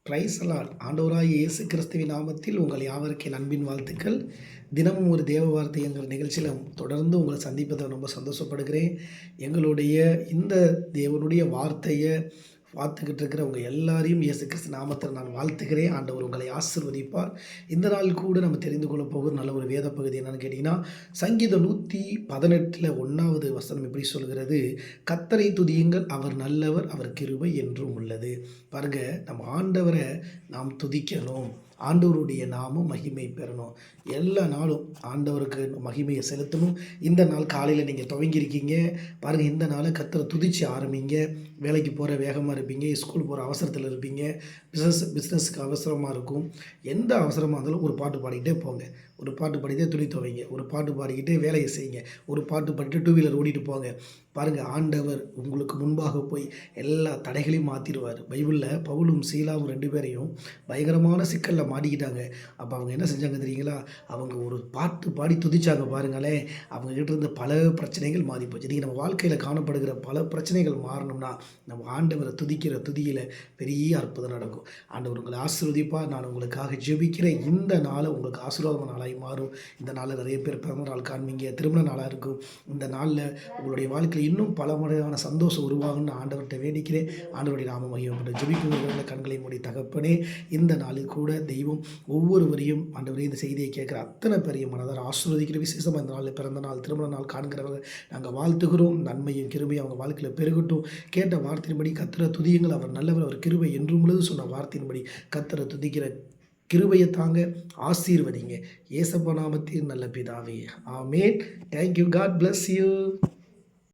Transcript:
Price Lord. ஆண்டவராகிய இயேசு கிறிஸ்துவின் நாமத்தில் உங்கள் யாவருக்கு என் அன்பின் வாழ்த்துக்கள். தினமும் ஒரு தேவ வார்த்தை என்கிற நிகழ்ச்சியில் தொடர்ந்து உங்களை சந்திப்பதை ரொம்ப சந்தோஷப்படுகிறேன். எங்களுடைய இந்த தேவனுடைய வார்த்தையை பார்த்துக்கிட்டு இருக்கிற உங்கள் எல்லாரையும் இயேசு கிறிஸ்து நாமத்தில் நான் வாழ்த்துகிறேன். ஆண்டவர் உங்களை ஆசீர்வதிப்பார். இந்த நாள் கூட நம்ம தெரிந்து கொள்ள போகிற நல்ல ஒரு வேத பகுதி என்னன்னு கேட்டிங்கன்னா, சங்கீதம் 118 1வது வசனம் இப்படி சொல்கிறது, கர்த்தரை துதியுங்கள், அவர் நல்லவர், அவர் கிருபை என்றும் உள்ளது. பாருங்க, நம்ம ஆண்டவரை நாம் துதிக்கணும், ஆண்டவருடைய நாமம் மகிமை பெறணும். எல்லா நாளும் ஆண்டவருக்கு மகிமையை செலுத்தணும். இந்த நாள் காலையில் நீங்கள் துவங்கியிருக்கீங்க பாருங்கள், இந்த நாளை கர்த்தரை துதிச்சு ஆரம்பிங்க. வேலைக்கு போகிற வேகமாக இருப்பீங்க, ஸ்கூல் போகிற அவசரத்தில் இருப்பீங்க, பிஸ்னஸுக்கு அவசரமாக இருக்கும். எந்த அவசரமாக இருந்தாலும் ஒரு பாட்டு பாடிக்கிட்டே போங்க, ஒரு பாட்டு பாடிக்கிட்டே துணி துவைங்க, ஒரு பாட்டு பாடிக்கிட்டே வேலையை செய்யுங்க, ஒரு பாட்டு பாடிட்டு 2 வீலர் ஓடிட்டு போங்க. பாருங்கள், ஆண்டவர் உங்களுக்கு முன்பாக போய் எல்லா தடைகளையும் மாற்றிடுவார். பைபிளில் பவுலும் சீலாவும் 2 பேரையும் பயங்கரமான சிக்கலில் மாட்டிக்கிட்டாங்க. அப்போ அவங்க என்ன செஞ்சாங்க தெரியுங்களா? அவங்க ஒரு பாட்டு பாடி துதிச்சாங்க. பாருங்களேன், அவங்ககிட்ட இருந்த பல பிரச்சனைகள் மாறி போச்சு. நீங்கள் நம்ம வாழ்க்கையில் காணப்படுகிற பல பிரச்சனைகள் மாறணும்னா நம்ம ஆண்டவரை துதிக்கிற துதியில் பெரிய அற்புதம் நடக்கும். ஆண்டவர் உங்களை ஆசீர்வதிப்பார். நான் உங்களுக்காக ஜெபிக்கிறேன். இந்த நாளை உங்களுக்கு ஆசீர்வாதமான நாளாகி மாறும். இந்த நாளில் நிறைய பேர் பிறந்த நாள் காண்பீங்க, திருமண நாளாக இருக்கும். இந்த நாளில் உங்களுடைய வாழ்க்கையில் இன்னும் பல முறையான சந்தோஷம் உருவாகும்னு ஆண்டவர்கிட்ட வேண்டிக்கிறேன். ஆண்டவருடைய நாம மகிமைப்படும். ஜெபிக்கும் கண்களை மூடி தகப்பனே, இந்த நாளில் கூட தெய்வம் ஒவ்வொருவரையும் ஆண்டவரே இந்த செய்தியை கேட்குற அத்தனை பெரிய மனதார ஆசீர்வதிக்கிற விசேஷமாக இந்த நாளில் பிறந்த நாள், திருமண நாள் காண்கிறவங்க நாங்கள் வாழ்த்துகிறோம். நன்மையும் கிருபையும் அவங்க வாழ்க்கையில் பெருகட்டும். கேட்ட வார்த்தையின்படி கர்த்தரை துதியுங்கள், அவர் நல்லவர், அவர் கிருபை என்றும் உள்ளது சொன்ன வார்த்தையின்படி கர்த்தரை துதிக்கிற கிருபையை தாங்க, ஆசீர்வதிங்க. இயேசப்பா நாமத்தில் நல்ல பிதாவே, ஆமேன். தேங்க்யூ. God bless you.